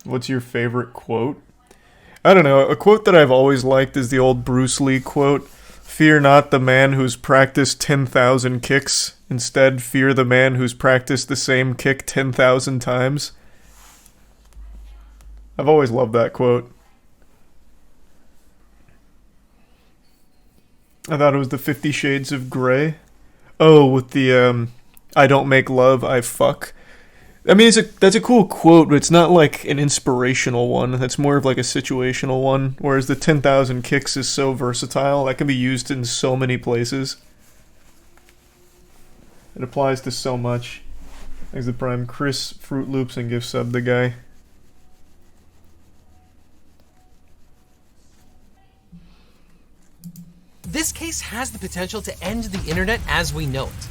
What's your favorite quote? I don't know. A quote that I've always liked is the old Bruce Lee quote: "Fear not the man who's practiced 10,000 kicks. Instead, fear the man who's practiced the same kick 10,000 times." I've always loved that quote. I thought it was the 50 Shades of Grey. Oh, with the, I don't make love, I fuck. I mean, that's a cool quote, but it's not like an inspirational one. That's more of like a situational one. Whereas the 10,000 kicks is so versatile, that can be used in so many places. It applies to so much. Thanks to Prime. Chris Fruit Loops and gift sub the guy. This case has the potential to end the internet as we know it.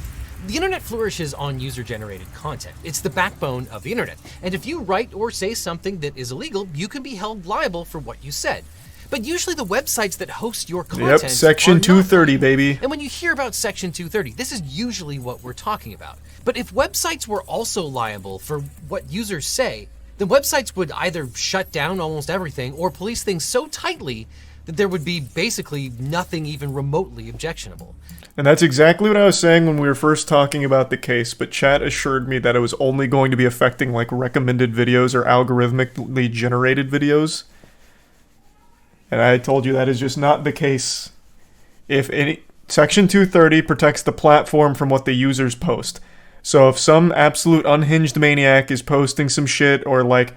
The internet flourishes on user-generated content. It's the backbone of the internet. And if you write or say something that is illegal, you can be held liable for what you said. But usually the websites that host your content Section 230, baby. And when you hear about Section 230, this is usually what we're talking about. But if websites were also liable for what users say, then websites would either shut down almost everything or police things so tightly that there would be basically nothing even remotely objectionable. And that's exactly what I was saying when we were first talking about the case, but chat assured me that it was only going to be affecting like recommended videos or algorithmically generated videos. And I told you that is just not the case. If any Section 230 protects the platform from what the users post. So if some absolute unhinged maniac is posting some shit, or like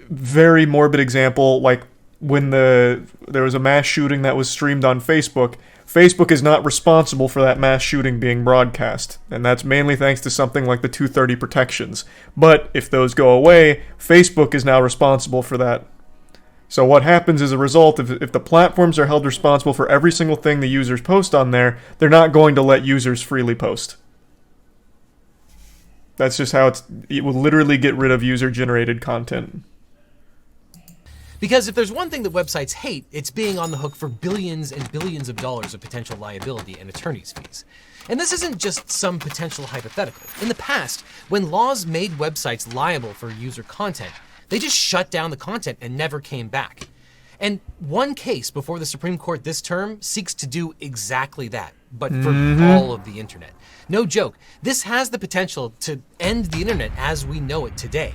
very morbid example, like when there was a mass shooting that was streamed on Facebook, Facebook is not responsible for that mass shooting being broadcast, and that's mainly thanks to something like the 230 protections. But if those go away, Facebook is now responsible for that. So what happens as a result, if the platforms are held responsible for every single thing the users post on there, they're not going to let users freely post. That's just how it will literally get rid of user-generated content. Because if there's one thing that websites hate, it's being on the hook for billions and billions of dollars of potential liability and attorney's fees. And this isn't just some potential hypothetical. In the past, when laws made websites liable for user content, they just shut down the content and never came back. And one case before the Supreme Court this term seeks to do exactly that, but for all of the internet. No joke, this has the potential to end the internet as we know it today.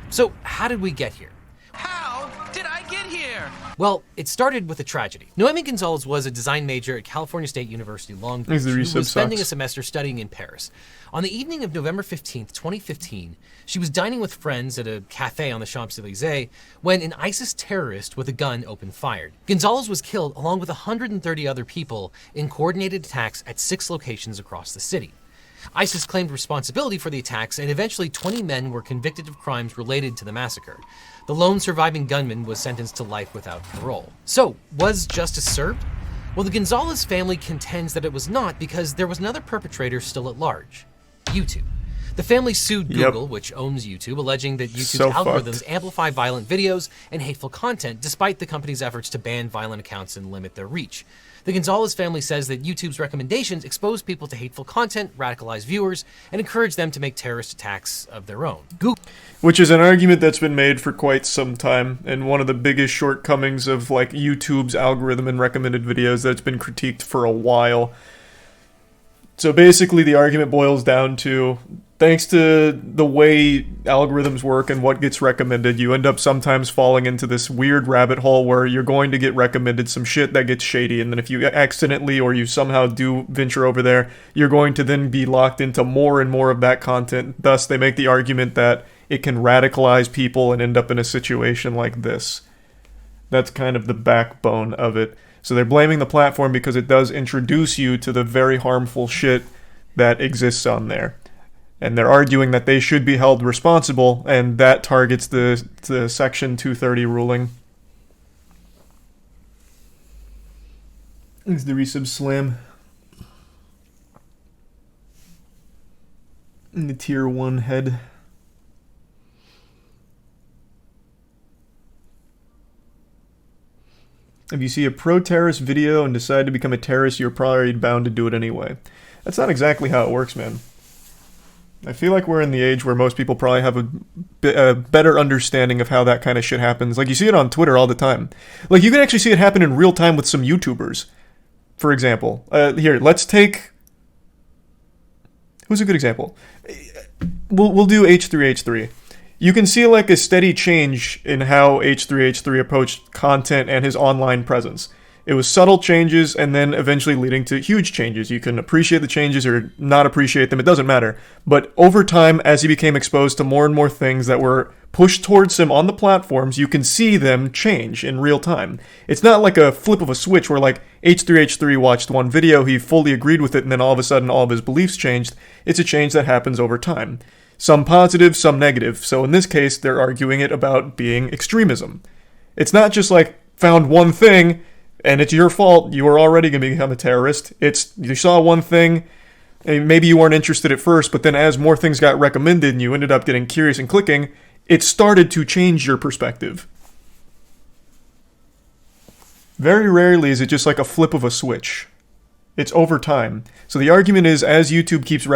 So how did we get here? How did I get here? Well, it started with a tragedy. Noemi Gonzalez was a design major at California State University, Long Beach, who was spending a semester studying in Paris. On the evening of November 15th, 2015, she was dining with friends at a cafe on the Champs-Élysées when an ISIS terrorist with a gun opened fire. Gonzalez was killed along with 130 other people in coordinated attacks at 6 locations across the city. ISIS claimed responsibility for the attacks, and eventually 20 men were convicted of crimes related to the massacre. The lone surviving gunman was sentenced to life without parole. So, was justice served? Well, the Gonzalez family contends that it was not, because there was another perpetrator still at large: YouTube. The family sued Google, which owns YouTube, alleging that YouTube's algorithms amplify violent videos and hateful content, despite the company's efforts to ban violent accounts and limit their reach. The Gonzalez family says that YouTube's recommendations expose people to hateful content, radicalize viewers, and encourage them to make terrorist attacks of their own. Which is an argument that's been made for quite some time, and one of the biggest shortcomings of like YouTube's algorithm and recommended videos that's been critiqued for a while. So basically the argument boils down to, thanks to the way algorithms work and what gets recommended, you end up sometimes falling into this weird rabbit hole where you're going to get recommended some shit that gets shady, and then if you accidentally or you somehow do venture over there, you're going to then be locked into more and more of that content. Thus, they make the argument that it can radicalize people and end up in a situation like this. That's kind of the backbone of it. So they're blaming the platform because it does introduce you to the very harmful shit that exists on there. And they're arguing that they should be held responsible, and that targets the Section 230 ruling. Thanks the resub slam. And the tier 1 head. If you see a pro-terrorist video and decide to become a terrorist, you're probably bound to do it anyway. That's not exactly how it works, man. I feel like we're in the age where most people probably have a better understanding of how that kind of shit happens. Like, you see it on Twitter all the time. Like, you can actually see it happen in real time with some YouTubers. For example, here, let's take... Who's a good example? We'll do H3H3. You can see, like, a steady change in how H3H3 approached content and his online presence. It was subtle changes and then eventually leading to huge changes. You can appreciate the changes or not appreciate them, it doesn't matter. But over time, as he became exposed to more and more things that were pushed towards him on the platforms, you can see them change in real time. It's not like a flip of a switch where, like, H3H3 watched one video, he fully agreed with it, and then all of a sudden all of his beliefs changed. It's a change that happens over time. Some positive, some negative. So in this case, they're arguing it about being extremism. It's not just like, found one thing, and it's your fault, you were already going to become a terrorist. It's, you saw one thing, and maybe you weren't interested at first, but then as more things got recommended and you ended up getting curious and clicking, it started to change your perspective. Very rarely is it just like a flip of a switch. It's over time. So the argument is, as YouTube keeps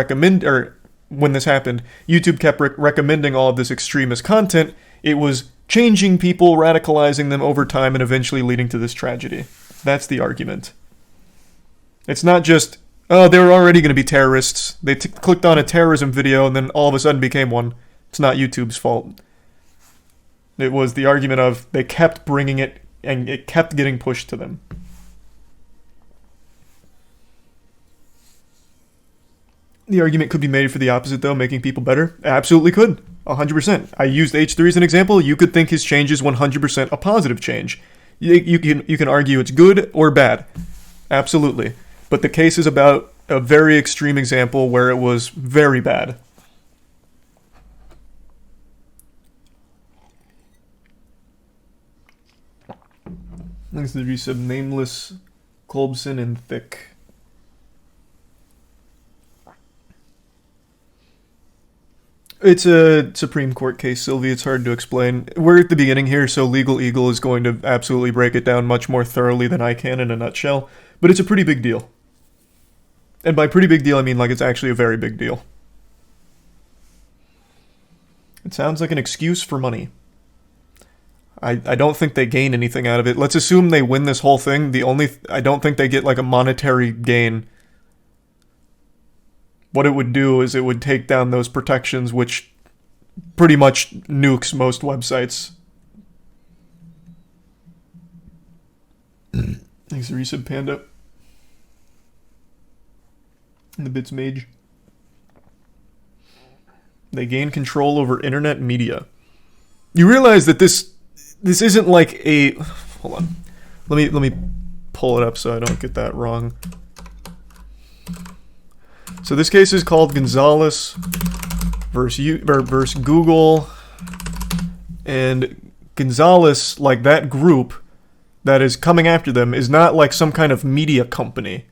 when this happened, YouTube kept recommending all of this extremist content, it was changing people, radicalizing them over time, and eventually leading to this tragedy. That's the argument. It's not just, oh, they were already going to be terrorists. They clicked on a terrorism video and then all of a sudden became one. It's not YouTube's fault. It was the argument of they kept bringing it and it kept getting pushed to them. The argument could be made for the opposite, though, making people better. Absolutely could. 100%. I used H3 as an example. You could think his change is 100% a positive change. You can argue it's good or bad. Absolutely. But the case is about a very extreme example where it was very bad. Thanks to the resub, Nameless, Kolbson, and Thick. It's a Supreme Court case, Sylvie. It's hard to explain. We're at the beginning here, so Legal Eagle is going to absolutely break it down much more thoroughly than I can in a nutshell. But it's a pretty big deal. And by pretty big deal, I mean like it's actually a very big deal. It sounds like an excuse for money. I don't think they gain anything out of it. Let's assume they win this whole thing. I don't think they get like a monetary gain. What it would do is it would take down those protections, which pretty much nukes most websites. Thanks, Resub Panda. And the Bits Mage. They gain control over internet media. You realize that this isn't like a... Hold on. Let me pull it up so I don't get that wrong. So this case is called Gonzalez versus Google, and Gonzalez, like that group that is coming after them, is not like some kind of media company.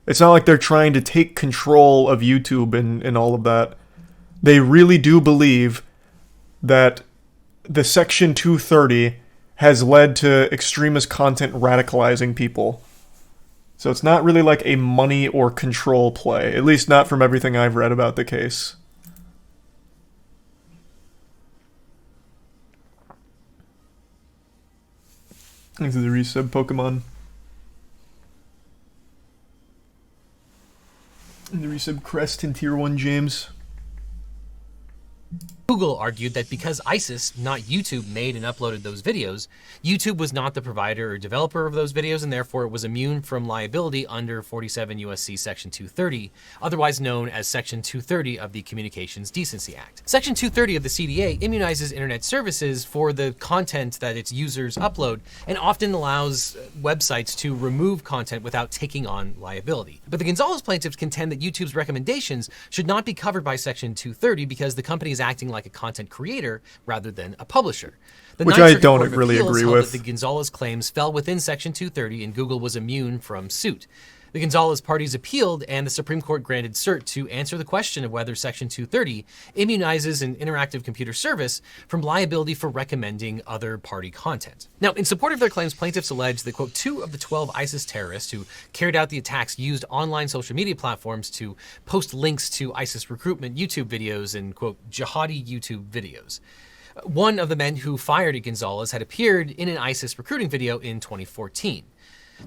It's not like they're trying to take control of YouTube and all of that. They really do believe that the Section 230 has led to extremist content radicalizing people. So it's not really like a money or control play, at least not from everything I've read about the case. Thanks to the resub, Pokemon. And the resub, Crest and Tier 1 James. Google argued that because ISIS, not YouTube, made and uploaded those videos, YouTube was not the provider or developer of those videos, and therefore it was immune from liability under 47 U.S.C. Section 230, otherwise known as Section 230 of the Communications Decency Act. Section 230 of the CDA immunizes internet services for the content that its users upload, and often allows websites to remove content without taking on liability. But the Gonzalez plaintiffs contend that YouTube's recommendations should not be covered by Section 230 because the company is acting like a content creator rather than a publisher. Which I don't really agree with. The Gonzalez claims fell within Section 230 and Google was immune from suit. The Gonzalez parties appealed, and the Supreme Court granted cert to answer the question of whether Section 230 immunizes an interactive computer service from liability for recommending other party content. Now, in support of their claims, plaintiffs allege that, quote, 2 of the 12 ISIS terrorists who carried out the attacks used online social media platforms to post links to ISIS recruitment YouTube videos and, quote, jihadi YouTube videos. One of the men who fired at Gonzalez had appeared in an ISIS recruiting video in 2014.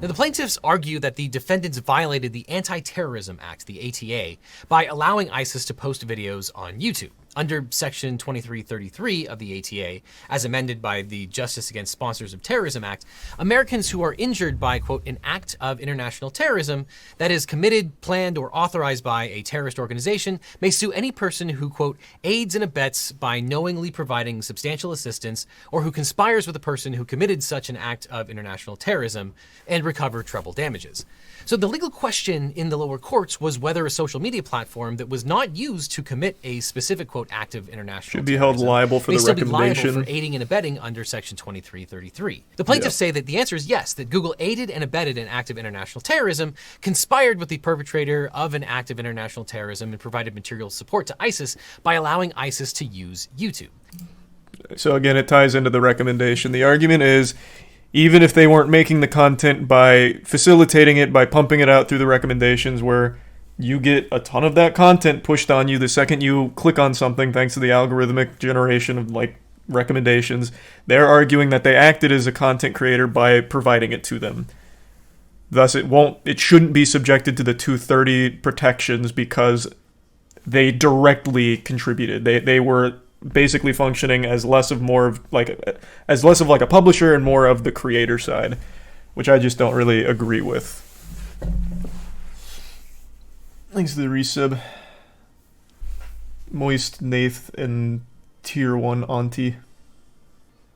Now, the plaintiffs argue that the defendants violated the Anti-Terrorism Act, the ATA, by allowing ISIS to post videos on YouTube. Under Section 2333 of the ATA, as amended by the Justice Against Sponsors of Terrorism Act, Americans who are injured by, quote, an act of international terrorism that is committed, planned, or authorized by a terrorist organization may sue any person who, quote, aids and abets by knowingly providing substantial assistance or who conspires with a person who committed such an act of international terrorism and recover treble damages. So the legal question in the lower courts was whether a social media platform that was not used to commit a specific, quote, act of international should be held liable for the recommendation. May still be liable for aiding and abetting under Section 2333. The plaintiffs say that the answer is yes, that Google aided and abetted an act of international terrorism, conspired with the perpetrator of an act of international terrorism, and provided material support to ISIS by allowing ISIS to use YouTube. So again, it ties into the recommendation. The argument is, even if they weren't making the content, by facilitating it, by pumping it out through the recommendations where you get a ton of that content pushed on you the second you click on something thanks to the algorithmic generation of like recommendations, they're arguing that they acted as a content creator by providing it to them. Thus, it shouldn't be subjected to the 230 protections because they directly contributed. They were basically functioning as less of like a publisher and more of the creator side, which I just don't really agree with. Thanks to the resub. Moist, Nath, and Tier 1 Auntie.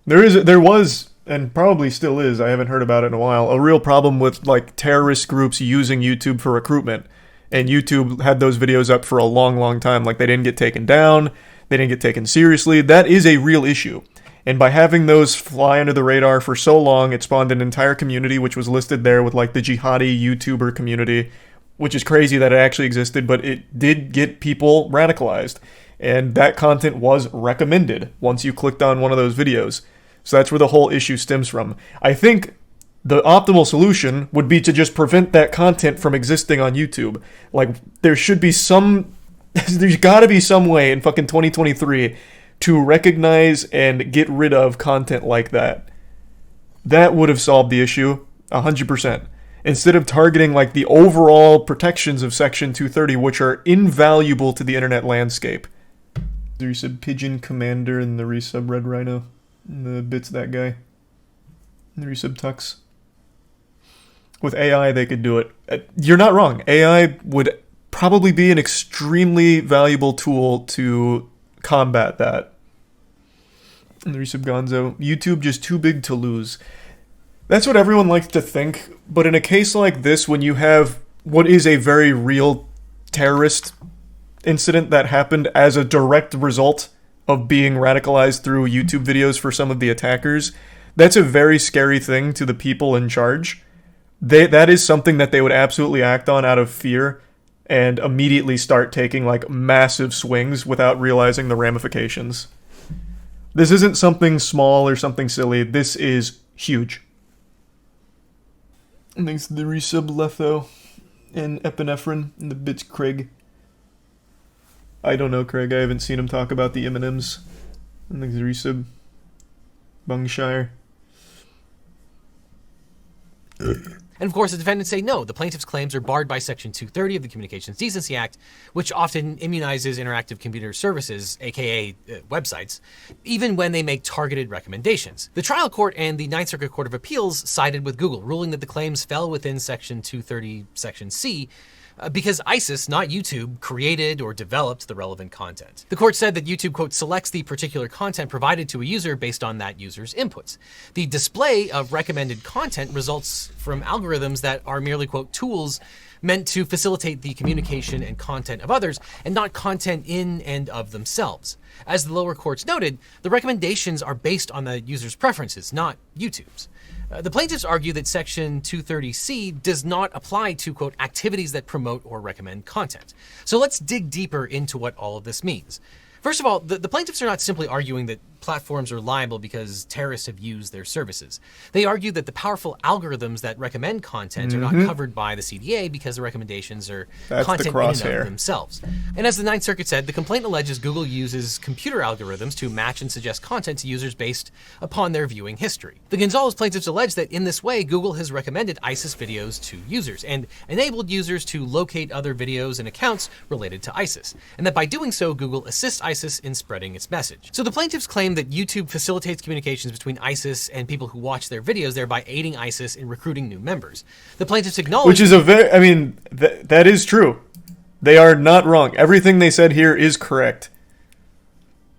There was, and probably still is, I haven't heard about it in a while, a real problem with like terrorist groups using YouTube for recruitment. And YouTube had those videos up for a long, long time. Like, they didn't get taken down. They didn't get taken seriously. That is a real issue. And by having those fly under the radar for so long, it spawned an entire community, which was listed there with like the jihadi YouTuber community, which is crazy that it actually existed, but it did get people radicalized. And that content was recommended once you clicked on one of those videos. So that's where the whole issue stems from. I think the optimal solution would be to just prevent that content from existing on YouTube. Like, there should be there's gotta be some way in fucking 2023 to recognize and get rid of content like that. That would have solved the issue 100%. Instead of targeting like the overall protections of Section 230, which are invaluable to the internet landscape. The resub Pigeon Commander and the resub Red Rhino. And the bits that guy. And the resub Tux. With AI, they could do it. You're not wrong. AI would probably be an extremely valuable tool to combat that. And the resub Gonzo. YouTube just too big to lose. That's what everyone likes to think, but in a case like this, when you have what is a very real terrorist incident that happened as a direct result of being radicalized through YouTube videos for some of the attackers, that's a very scary thing to the people in charge. That is something that they would absolutely act on out of fear and immediately start taking like massive swings without realizing the ramifications. This isn't something small or something silly. This is huge. Thanks to the resub Letho and epinephrine and the bits Craig. I don't know Craig, I haven't seen him talk about the M&Ms. And thanks to the resub Bungshire. And of course, the defendants say no, the plaintiff's claims are barred by Section 230 of the Communications Decency Act, which often immunizes interactive computer services, aka websites, even when they make targeted recommendations. The trial court and the Ninth Circuit Court of Appeals sided with Google, ruling that the claims fell within Section 230, Section C, because ISIS, not YouTube, created or developed the relevant content. The court said that YouTube, quote, selects the particular content provided to a user based on that user's inputs. The display of recommended content results from algorithms that are merely, quote, tools meant to facilitate the communication and content of others, and not content in and of themselves. As the lower courts noted, the recommendations are based on the user's preferences, not YouTube's. The plaintiffs argue that Section 230C does not apply to, quote, activities that promote or recommend content. So let's dig deeper into what all of this means. First of all, the plaintiffs are not simply arguing that platforms are liable because terrorists have used their services. They argue that the powerful algorithms that recommend content are not covered by the CDA because the recommendations are content in and of themselves. And as the Ninth Circuit said, the complaint alleges Google uses computer algorithms to match and suggest content to users based upon their viewing history. The Gonzalez plaintiffs allege that in this way, Google has recommended ISIS videos to users and enabled users to locate other videos and accounts related to ISIS, and that by doing so, Google assists ISIS in spreading its message. So the plaintiffs claim that YouTube facilitates communications between ISIS and people who watch their videos, thereby aiding ISIS in recruiting new members. The plaintiffs acknowledge— Which is that is true. They are not wrong. Everything they said here is correct.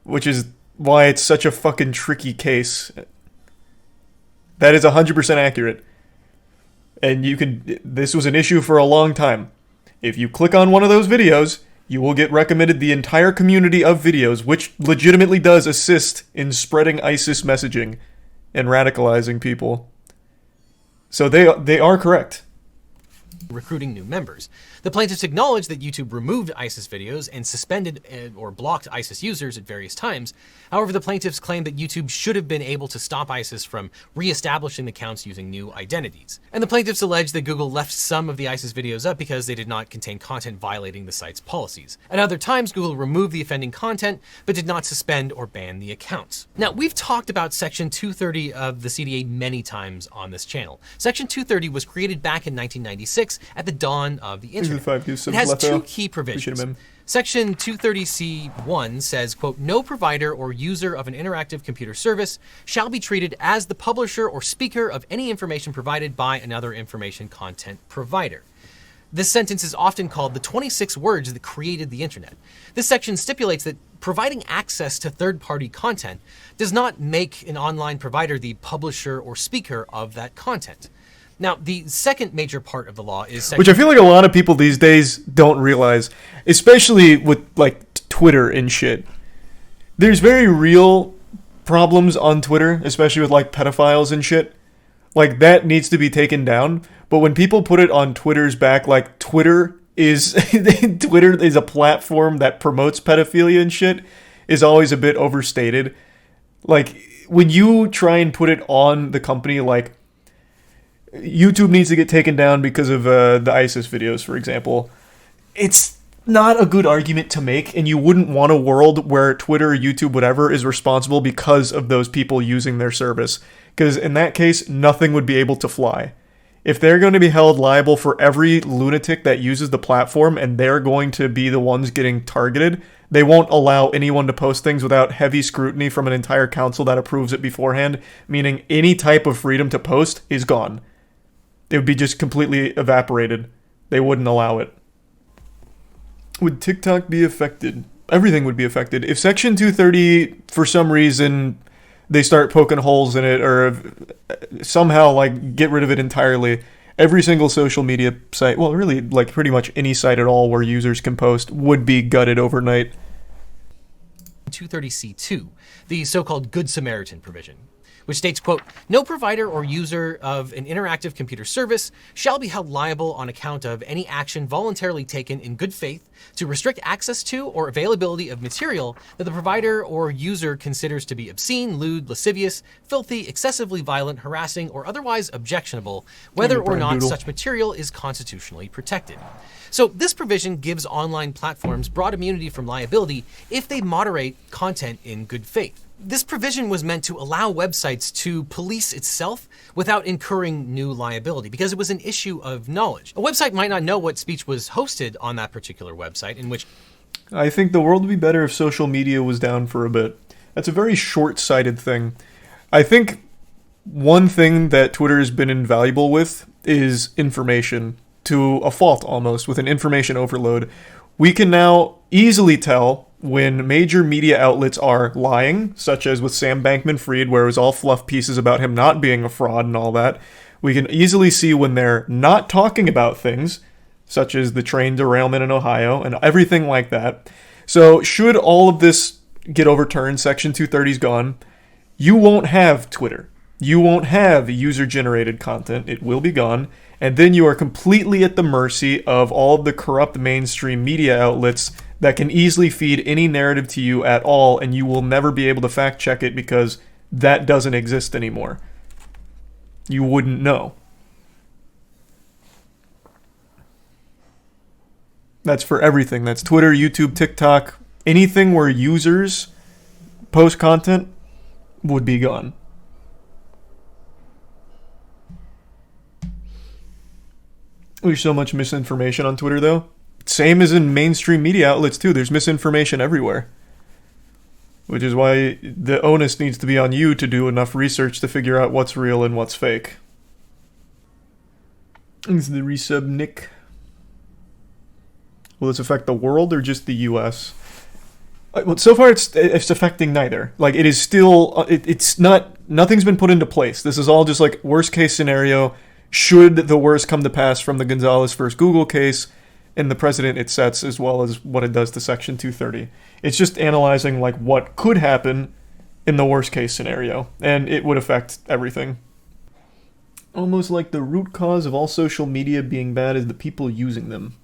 Which is why it's such a fucking tricky case. That is 100% accurate. And this was an issue for a long time. If you click on one of those videos, you will get recommended the entire community of videos, which legitimately does assist in spreading ISIS messaging and radicalizing people. So they are correct. Recruiting new members. The plaintiffs acknowledge that YouTube removed ISIS videos and suspended or blocked ISIS users at various times. However, the plaintiffs claim that YouTube should have been able to stop ISIS from re-establishing accounts using new identities. And the plaintiffs allege that Google left some of the ISIS videos up because they did not contain content violating the site's policies. At other times, Google removed the offending content, but did not suspend or ban the accounts. Now, we've talked about Section 230 of the CDA many times on this channel. Section 230 was created back in 1996 at the dawn of the internet. It has two key provisions. Section 230C1 says, quote, no provider or user of an interactive computer service shall be treated as the publisher or speaker of any information provided by another information content provider. This sentence is often called the 26 words that created the internet. This section stipulates that providing access to third-party content does not make an online provider the publisher or speaker of that content. Now, the second major part of the law is which I feel like a lot of people these days don't realize, especially with like Twitter and shit. There's very real problems on Twitter, especially with like pedophiles and shit. Like that needs to be taken down. But when people put it on Twitter's back, like Twitter is a platform that promotes pedophilia and shit, is always a bit overstated. Like when you try and put it on the company, like YouTube needs to get taken down because of the ISIS videos, for example. It's not a good argument to make, and you wouldn't want a world where Twitter, YouTube, whatever, is responsible because of those people using their service. Because in that case, nothing would be able to fly. If they're going to be held liable for every lunatic that uses the platform, and they're going to be the ones getting targeted, they won't allow anyone to post things without heavy scrutiny from an entire council that approves it beforehand, meaning any type of freedom to post is gone. It would be just completely evaporated. They wouldn't allow it. Would TikTok be affected? Everything would be affected. If Section 230, for some reason, they start poking holes in it, or somehow like get rid of it entirely, every single social media site, well, really, like pretty much any site at all where users can post, would be gutted overnight. 230C2, the so-called Good Samaritan provision, which states, quote, no provider or user of an interactive computer service shall be held liable on account of any action voluntarily taken in good faith to restrict access to or availability of material that the provider or user considers to be obscene, lewd, lascivious, filthy, excessively violent, harassing, or otherwise objectionable, whether or not such material is constitutionally protected. So this provision gives online platforms broad immunity from liability if they moderate content in good faith. This provision was meant to allow websites to police itself without incurring new liability, because it was an issue of knowledge. A website might not know what speech was hosted on that particular website, in which I think the world would be better if social media was down for a bit. That's a very short-sighted thing. I think one thing that Twitter has been invaluable with is information, to a fault almost, with an information overload. We can now easily tell when major media outlets are lying, such as with Sam Bankman-Fried, where it was all fluff pieces about him not being a fraud and all that. We can easily see when they're not talking about things, such as the train derailment in Ohio and everything like that. So should all of this get overturned, Section 230 is gone, you won't have Twitter. You won't have user-generated content. It will be gone. And then you are completely at the mercy of all of the corrupt mainstream media outlets that can easily feed any narrative to you at all, and you will never be able to fact-check it because that doesn't exist anymore. You wouldn't know. That's for everything. That's Twitter, YouTube, TikTok. Anything where users post content would be gone. There's so much misinformation on Twitter, though. Same as in mainstream media outlets, too. There's misinformation everywhere. Which is why the onus needs to be on you to do enough research to figure out what's real and what's fake. Is the resub Nick? Will this affect the world or just the U.S.? Well, so far it's affecting neither. Like, it is still, it's not, nothing's been put into place. This is all just like worst case scenario. Should the worst come to pass from the Gonzalez versus Google case and the precedent it sets, as well as what it does to Section 230. It's just analyzing like what could happen in the worst case scenario, and it would affect everything. Almost like the root cause of all social media being bad is the people using them.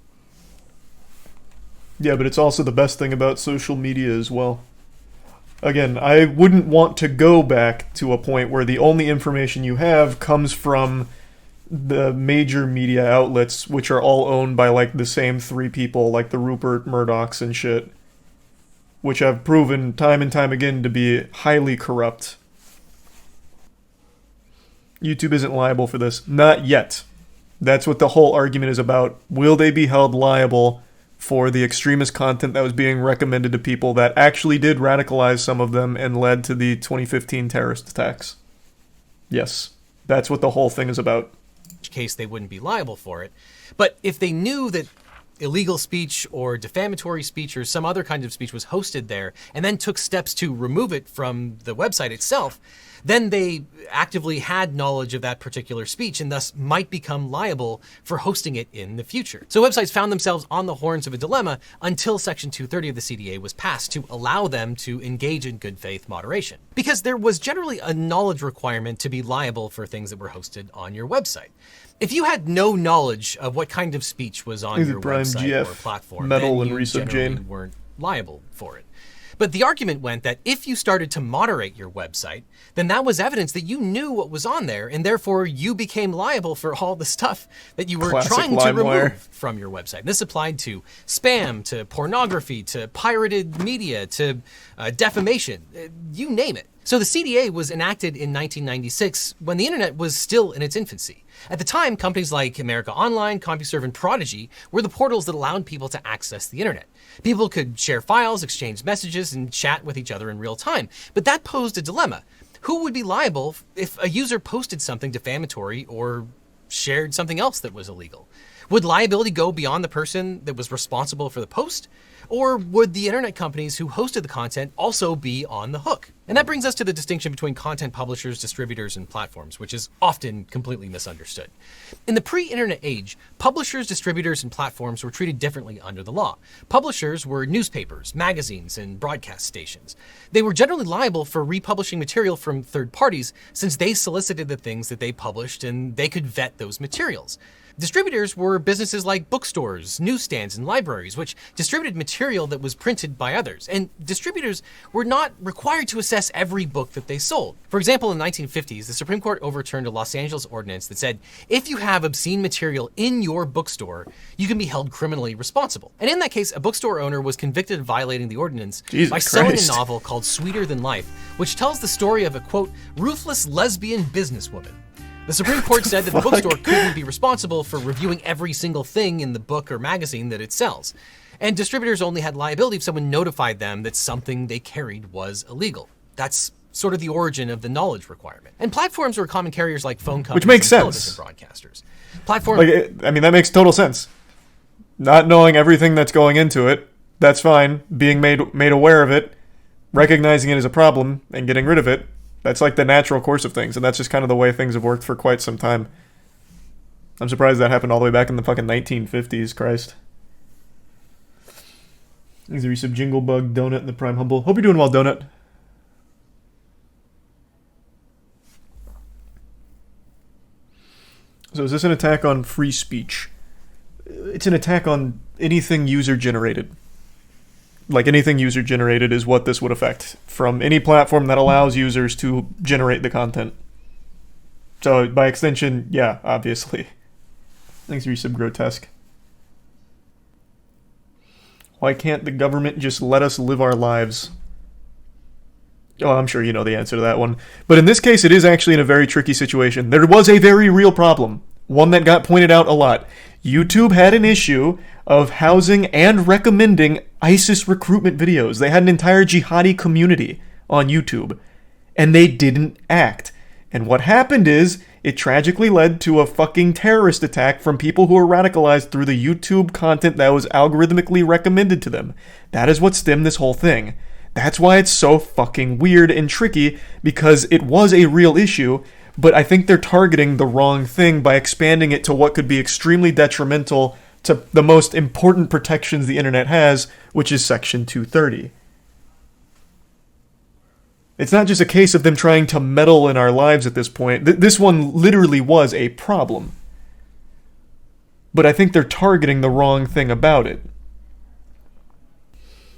Yeah, but it's also the best thing about social media as well. Again, I wouldn't want to go back to a point where the only information you have comes from the major media outlets, which are all owned by like the same three people, like the Rupert Murdochs and shit, which have proven time and time again to be highly corrupt. YouTube isn't liable for this. Not yet. That's what the whole argument is about. Will they be held liable for the extremist content that was being recommended to people that actually did radicalize some of them and led to the 2015 terrorist attacks? Yes. That's what the whole thing is about. Which case they wouldn't be liable for it. But if they knew that illegal speech or defamatory speech or some other kind of speech was hosted there and then took steps to remove it from the website itself, then they actively had knowledge of that particular speech and thus might become liable for hosting it in the future. So websites found themselves on the horns of a dilemma until Section 230 of the CDA was passed to allow them to engage in good faith moderation. Because there was generally a knowledge requirement to be liable for things that were hosted on your website. If you had no knowledge of what kind of speech was on your website or platform, then you generally weren't liable for it. But the argument went that if you started to moderate your website, then that was evidence that you knew what was on there, and therefore you became liable for all the stuff that you were trying to remove from your website. This applied to spam, to pornography, to pirated media, to defamation, you name it. So the CDA was enacted in 1996 when the internet was still in its infancy. At the time, companies like America Online, CompuServe, and Prodigy were the portals that allowed people to access the internet. People could share files, exchange messages, and chat with each other in real time. But that posed a dilemma. Who would be liable if a user posted something defamatory or shared something else that was illegal? Would liability go beyond the person that was responsible for the post? Or would the internet companies who hosted the content also be on the hook? And that brings us to the distinction between content publishers, distributors, and platforms, which is often completely misunderstood. In the pre-internet age, publishers, distributors, and platforms were treated differently under the law. Publishers were newspapers, magazines, and broadcast stations. They were generally liable for republishing material from third parties since they solicited the things that they published and they could vet those materials. Distributors were businesses like bookstores, newsstands, and libraries, which distributed material that was printed by others. And distributors were not required to assess every book that they sold. For example, in the 1950s, the Supreme Court overturned a Los Angeles ordinance that said, if you have obscene material in your bookstore, you can be held criminally responsible. And in that case, a bookstore owner was convicted of violating the ordinance by selling a novel called Sweeter Than Life, which tells the story of a, quote, ruthless lesbian businesswoman. The Supreme Court said that the bookstore couldn't be responsible for reviewing every single thing in the book or magazine that it sells. And distributors only had liability if someone notified them that something they carried was illegal. That's sort of the origin of the knowledge requirement. And platforms were common carriers like phone companies and television broadcasters. That makes total sense. Not knowing everything that's going into it, that's fine. Being made aware of it, recognizing it as a problem, and getting rid of it, that's like the natural course of things, and that's just kind of the way things have worked for quite some time. I'm surprised that happened all the way back in the fucking 1950s, Christ. Thanks a resub, Jingle Bug, Donut, and the Prime Humble. Hope you're doing well, Donut. So is this an attack on free speech? It's an attack on anything user-generated. Like, anything user-generated is what this would affect, from any platform that allows users to generate the content. So, by extension, yeah, obviously. Thanks for your sub, Grotesque. Why can't the government just let us live our lives? Oh, I'm sure you know the answer to that one. But in this case, it is actually in a very tricky situation. There was a very real problem. One that got pointed out a lot. YouTube had an issue of housing and recommending ISIS recruitment videos. They had an entire jihadi community on YouTube. And they didn't act. And what happened is, it tragically led to a fucking terrorist attack from people who were radicalized through the YouTube content that was algorithmically recommended to them. That is what stemmed this whole thing. That's why it's so fucking weird and tricky, because it was a real issue, but I think they're targeting the wrong thing by expanding it to what could be extremely detrimental to the most important protections the internet has, which is Section 230. It's not just a case of them trying to meddle in our lives at this point. This one literally was a problem. But I think they're targeting the wrong thing about it.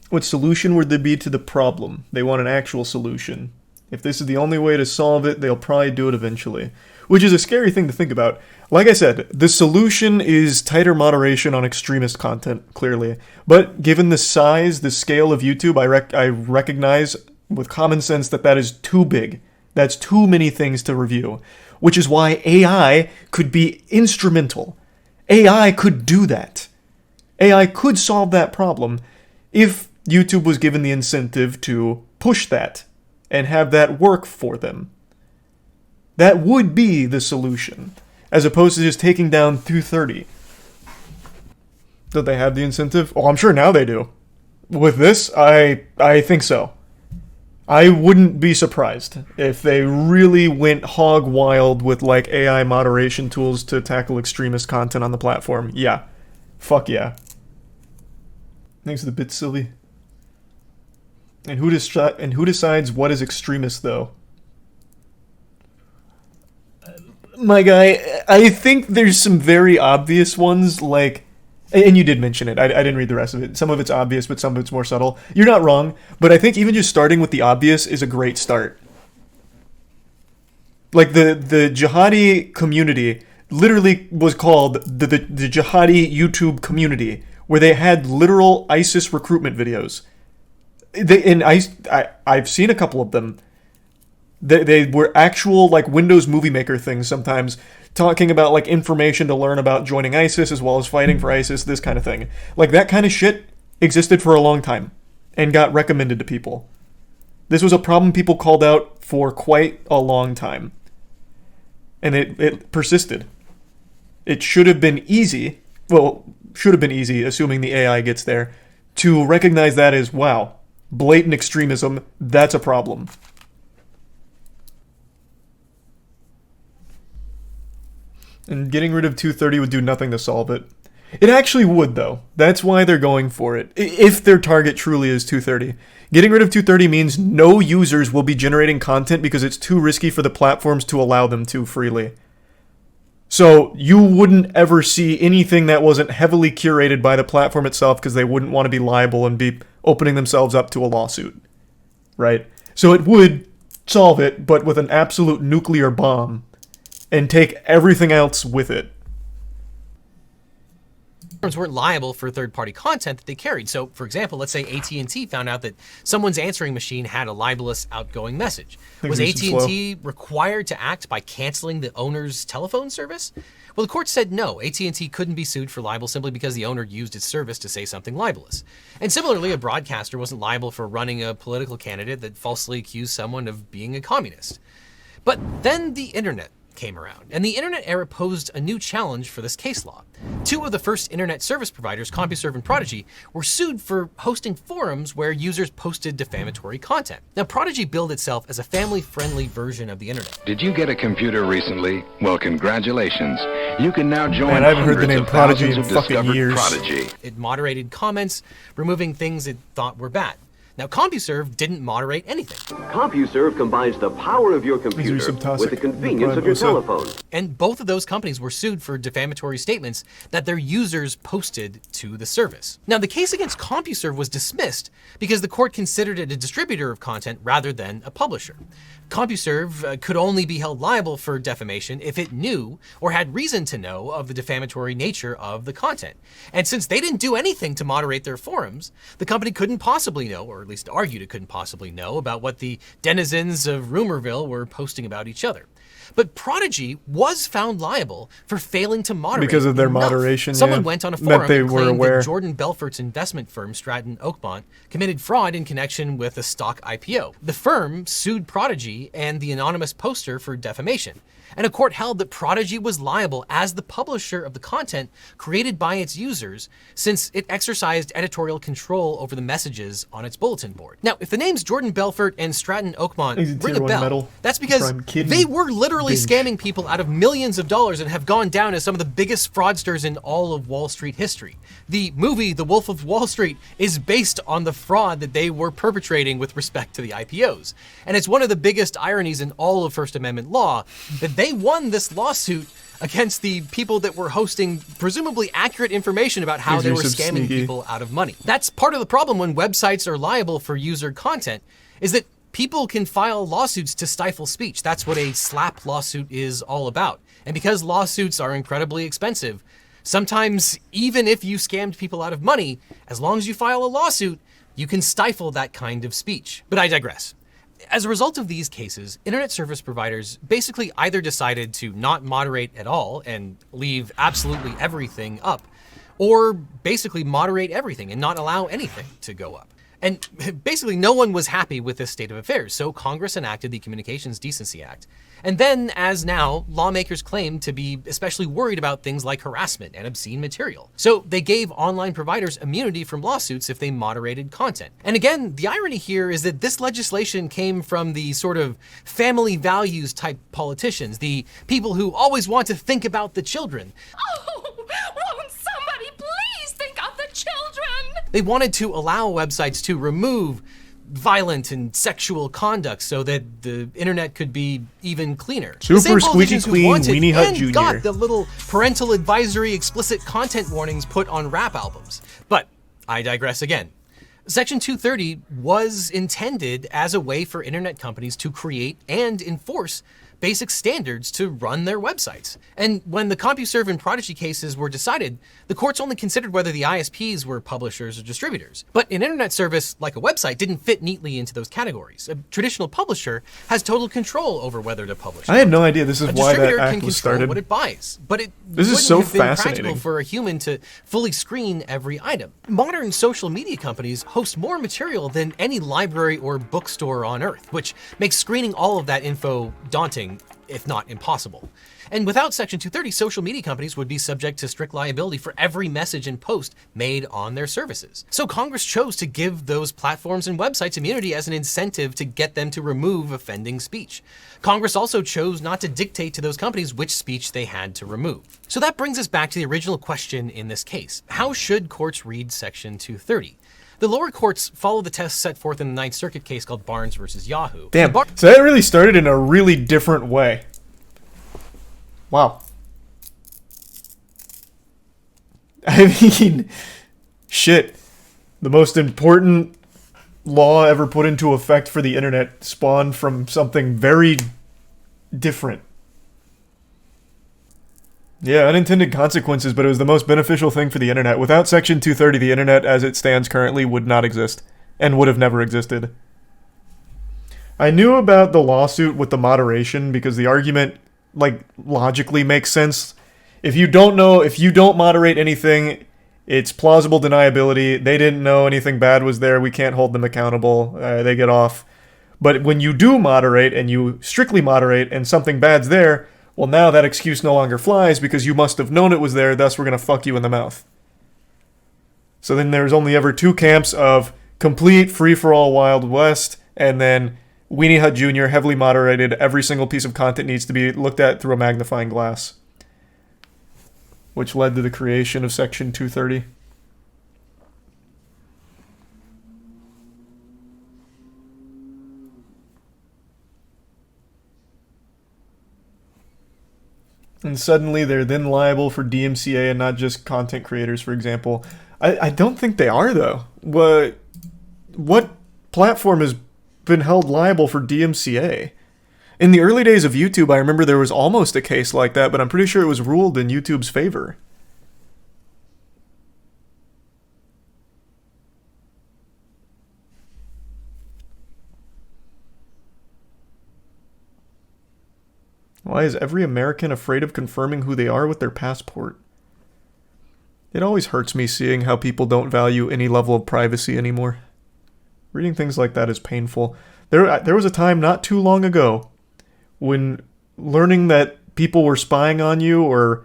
What solution would there be to the problem? They want an actual solution. If this is the only way to solve it, they'll probably do it eventually. Which is a scary thing to think about. Like I said, the solution is tighter moderation on extremist content, clearly. But given the size, the scale of YouTube, I recognize with common sense that is too big. That's too many things to review. Which is why AI could be instrumental. AI could do that. AI could solve that problem if YouTube was given the incentive to push that and have that work for them. That would be the solution, as opposed to just taking down 230. Do they have the incentive? Oh, I'm sure now they do. With this, I think so. I wouldn't be surprised if they really went hog wild with like AI moderation tools to tackle extremist content on the platform. Yeah. Fuck yeah. Thanks for the bit, Sylvie. And who decides what is extremist, though? My guy, I think there's some very obvious ones, like... And you did mention it. I didn't read the rest of it. Some of it's obvious, but some of it's more subtle. You're not wrong, but I think even just starting with the obvious is a great start. Like, the jihadi community literally was called the jihadi YouTube community, where they had literal ISIS recruitment videos. I've seen a couple of them. They were actual, like, Windows Movie Maker things sometimes, talking about, like, information to learn about joining ISIS as well as fighting for ISIS, this kind of thing. Like, that kind of shit existed for a long time and got recommended to people. This was a problem people called out for quite a long time. And it persisted. It should have been easy, assuming the AI gets there, to recognize that as, wow, blatant extremism, that's a problem. And getting rid of 230 would do nothing to solve it. It actually would, though. That's why they're going for it, if their target truly is 230. Getting rid of 230 means no users will be generating content because it's too risky for the platforms to allow them to freely. So you wouldn't ever see anything that wasn't heavily curated by the platform itself because they wouldn't want to be liable and be opening themselves up to a lawsuit. Right? So it would solve it, but with an absolute nuclear bomb. And take everything else with it. Platforms weren't liable for third-party content that they carried. So, for example, let's say AT&T found out that someone's answering machine had a libelous outgoing message. Was AT&T required to act by canceling the owner's telephone service? Well, the court said no. AT&T couldn't be sued for libel simply because the owner used its service to say something libelous. And similarly, a broadcaster wasn't liable for running a political candidate that falsely accused someone of being a communist. But then the internet came around, and the internet era posed a new challenge for this case law. Two of the first internet service providers, CompuServe and Prodigy, were sued for hosting forums where users posted defamatory content. Now, Prodigy billed itself as a family-friendly version of the internet. Did you get a computer recently? Well, congratulations. You can now join Man, I haven't heard the hundreds name of Prodigy thousands in of fucking discovered years. Prodigy. It moderated comments, removing things it thought were bad. Now, CompuServe didn't moderate anything. CompuServe combines the power of your computer with the convenience of your telephone. And both of those companies were sued for defamatory statements that their users posted to the service. Now, the case against CompuServe was dismissed because the court considered it a distributor of content rather than a publisher. CompuServe could only be held liable for defamation if it knew or had reason to know of the defamatory nature of the content. And since they didn't do anything to moderate their forums, the company couldn't possibly know, or at least argued it couldn't possibly know, about what the denizens of Rumorville were posting about each other. But Prodigy was found liable for failing to moderate because of their enough. moderation. Someone went on a forum they and were claimed aware. that Jordan Belfort's investment firm, Stratton Oakmont, committed fraud in connection with a stock IPO. The firm sued Prodigy and the anonymous poster for defamation, and a court held that Prodigy was liable as the publisher of the content created by its users, since it exercised editorial control over the messages on its bulletin board. Now, if the names Jordan Belfort and Stratton Oakmont ring a bell, that's because they were literally scamming people out of millions of dollars and have gone down as some of the biggest fraudsters in all of Wall Street history. The movie The Wolf of Wall Street is based on the fraud that they were perpetrating with respect to the IPOs. And it's one of the biggest ironies in all of First Amendment law that they won this lawsuit against the people that were hosting presumably accurate information about how they were scamming people out of money. That's part of the problem when websites are liable for user content, is that people can file lawsuits to stifle speech. That's what a slap lawsuit is all about. And because lawsuits are incredibly expensive, sometimes even if you scammed people out of money, as long as you file a lawsuit, you can stifle that kind of speech. But I digress. As a result of these cases, internet service providers basically either decided to not moderate at all and leave absolutely everything up, or basically moderate everything and not allow anything to go up. And basically no one was happy with this state of affairs, so Congress enacted the Communications Decency Act. And then, as now, lawmakers claim to be especially worried about things like harassment and obscene material. So they gave online providers immunity from lawsuits if they moderated content. And again, the irony here is that this legislation came from the sort of family values type politicians, the people who always want to think about the children. Oh, won't somebody please think of the children? They wanted to allow websites to remove violent and sexual conduct so that the internet could be even cleaner. Super squeaky clean Weenie Hut Jr. Got the little parental advisory explicit content warnings put on rap albums. But I digress again. Section 230 was intended as a way for internet companies to create and enforce basic standards to run their websites. And when the CompuServe and Prodigy cases were decided, the courts only considered whether the ISPs were publishers or distributors. But an internet service, like a website, didn't fit neatly into those categories. A traditional publisher has total control over whether to publish. I had no idea this is why that distributor act can was control started. what it buys, but it This is wouldn't so have been fascinating. practical for a human to fully screen every item. Modern social media companies host more material than any library or bookstore on Earth, which makes screening all of that info daunting, if not impossible. And without Section 230, social media companies would be subject to strict liability for every message and post made on their services. So Congress chose to give those platforms and websites immunity as an incentive to get them to remove offending speech. Congress also chose not to dictate to those companies which speech they had to remove. So that brings us back to the original question in this case. How should courts read Section 230? The lower courts follow the tests set forth in the Ninth Circuit case called Barnes versus Yahoo. Damn, so that really started in a really different way. Wow. I mean, shit. The most important law ever put into effect for the internet spawned from something very different. Yeah, unintended consequences, but it was the most beneficial thing for the internet. Without Section 230, the internet as it stands currently would not exist, and would have never existed. I knew about the lawsuit with the moderation because the argument, like, logically makes sense. If you don't moderate anything, it's plausible deniability. They didn't know anything bad was there. We can't hold them accountable. They get off. But when you do moderate, and you strictly moderate, and something bad's there, Well, now that excuse no longer flies because you must have known it was there, thus we're going to fuck you in the mouth. So then there's only ever two camps of complete free-for-all Wild West, and then Weenie Hut Jr., heavily moderated, every single piece of content needs to be looked at through a magnifying glass. Which led to the creation of Section 230. And suddenly they're then liable for DMCA and not just content creators, for example. I don't think they are, though. What platform has been held liable for DMCA? In the early days of YouTube, I remember there was almost a case like that, but I'm pretty sure it was ruled in YouTube's favor. Why is every American afraid of confirming who they are with their passport? It always hurts me seeing how people don't value any level of privacy anymore. Reading things like that is painful. There was a time not too long ago when learning that people were spying on you or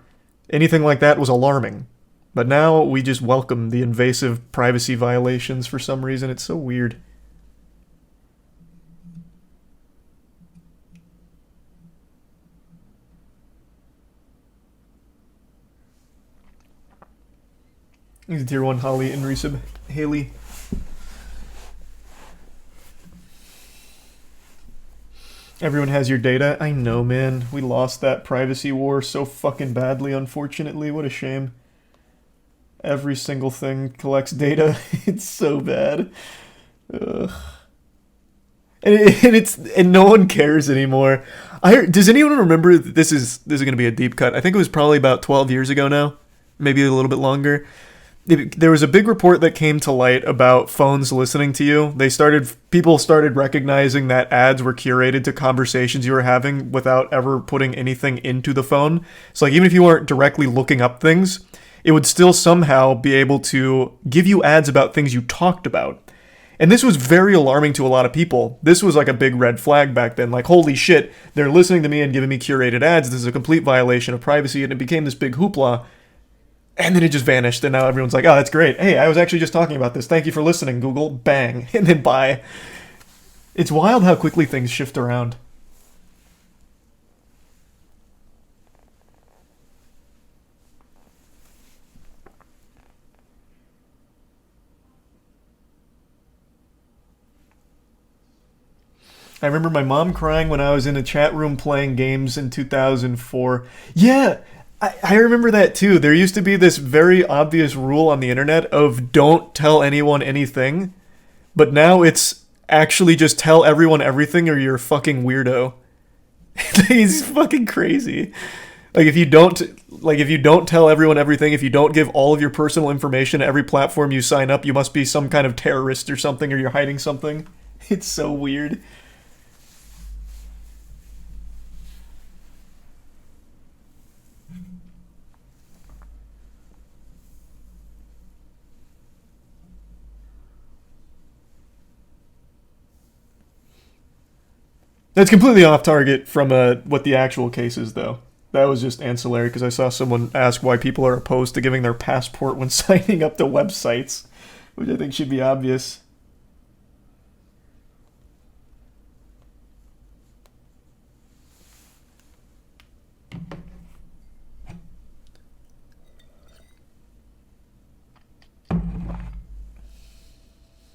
anything like that was alarming. But now we just welcome the invasive privacy violations for some reason. It's so weird. He's Tier 1 Holly and Resub Haley. Everyone has your data. I know, man. We lost that privacy war so fucking badly, unfortunately. What a shame. Every single thing collects data. It's so bad. Ugh. And no one cares anymore. Does anyone remember? This is going to be a deep cut. I think it was probably about 12 years ago now, maybe a little bit longer. There was a big report that came to light about phones listening to you. People started recognizing that ads were curated to conversations you were having without ever putting anything into the phone. So like even if you weren't directly looking up things, it would still somehow be able to give you ads about things you talked about. And this was very alarming to a lot of people. This was like a big red flag back then. Like, holy shit, they're listening to me and giving me curated ads. This is a complete violation of privacy. And it became this big hoopla. And then it just vanished, and now everyone's like, oh, that's great. Hey, I was actually just talking about this. Thank you for listening, Google. Bang. And then bye. It's wild how quickly things shift around. I remember my mom crying when I was in a chat room playing games in 2004. Yeah! I remember that too. There used to be this very obvious rule on the internet of don't tell anyone anything, but now it's actually just tell everyone everything or you're a fucking weirdo. It's fucking crazy. If you don't tell everyone everything, if you don't give all of your personal information to every platform you sign up, you must be some kind of terrorist or something, or you're hiding something. It's so weird. That's completely off target from what the actual case is, though. That was just ancillary, because I saw someone ask why people are opposed to giving their passport when signing up to websites, which I think should be obvious.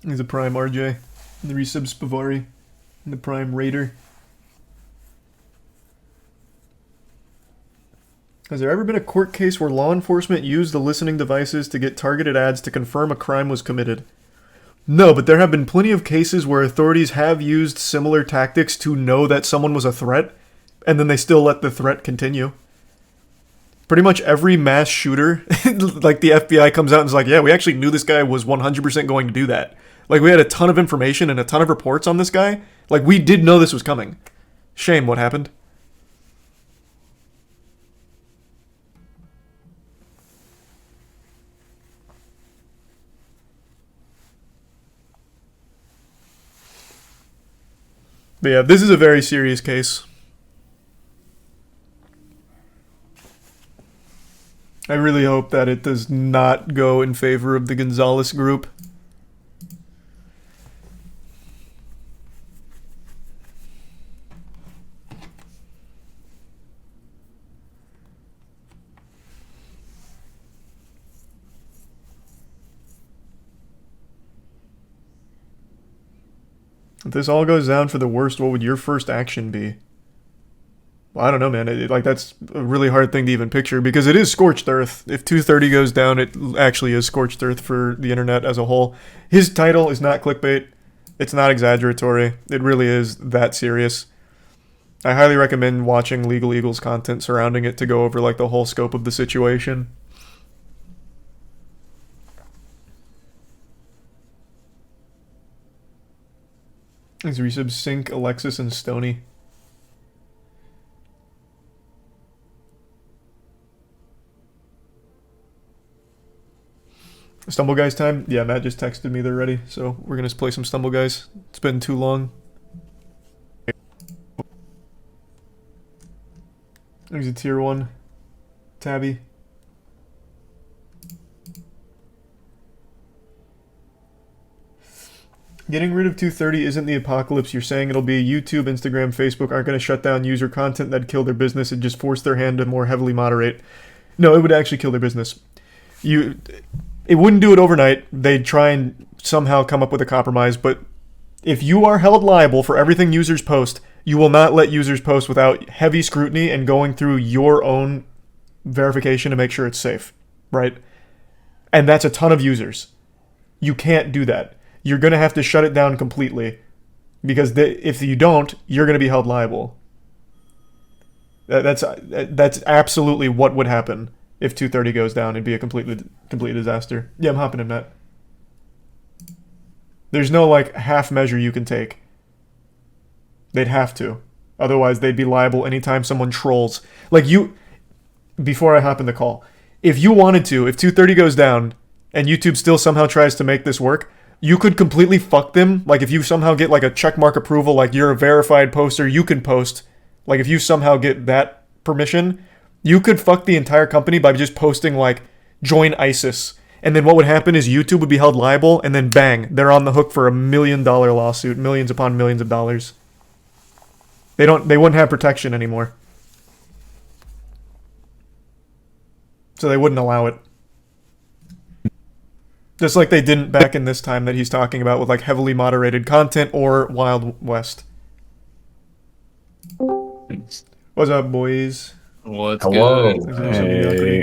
He's a Prime RJ, and the Resubs Bavari, and the Prime Raider. Has there ever been a court case where law enforcement used the listening devices to get targeted ads to confirm a crime was committed? No, but there have been plenty of cases where authorities have used similar tactics to know that someone was a threat, and then they still let the threat continue. Pretty much every mass shooter, like the FBI comes out and is like, yeah, we actually knew this guy was 100% going to do that. Like, we had a ton of information and a ton of reports on this guy. Like, we did know this was coming. Shame what happened. But yeah, this is a very serious case. I really hope that it does not go in favor of the Gonzalez group. If this all goes down for the worst, what would your first action be? Well, I don't know, man. Like, that's a really hard thing to even picture, because it is scorched earth. If 230 goes down, it actually is scorched earth for the internet as a whole. His title is not clickbait. It's not exaggeratory. It really is that serious. I highly recommend watching Legal Eagles content surrounding it to go over, like, the whole scope of the situation. These resubs Sync, Alexis, and Stony. Stumble Guys time? Yeah, Matt just texted me they're ready, so we're gonna play some Stumble Guys. It's been too long. There's a tier 1. Tabby. Getting rid of 230 isn't the apocalypse. You're saying it'll be YouTube, Instagram, Facebook aren't going to shut down user content that'd kill their business and just force their hand to more heavily moderate. No, it would actually kill their business. It wouldn't do it overnight. They'd try and somehow come up with a compromise, but if you are held liable for everything users post, you will not let users post without heavy scrutiny and going through your own verification to make sure it's safe, right? And that's a ton of users. You can't do that. You're going to have to shut it down completely, because if you don't, you're going to be held liable. That's absolutely what would happen if 230 goes down. It'd be a complete disaster. Yeah, I'm hopping in, Matt. There's no, like, half measure you can take. They'd have to. Otherwise, they'd be liable anytime someone trolls. Like, before I hop in the call, if you wanted to, if 230 goes down and YouTube still somehow tries to make this work, you could completely fuck them. Like, if you somehow get, like, a checkmark approval, like, you're a verified poster, you can post. Like, if you somehow get that permission, you could fuck the entire company by just posting, like, join ISIS. And then what would happen is YouTube would be held liable, and then bang, they're on the hook for $1 million lawsuit, millions upon millions of dollars. They wouldn't have protection anymore. So they wouldn't allow it. Just like they didn't back in this time that he's talking about with, like, heavily moderated content or Wild West. What's up, boys? What's Hello. good? Hey.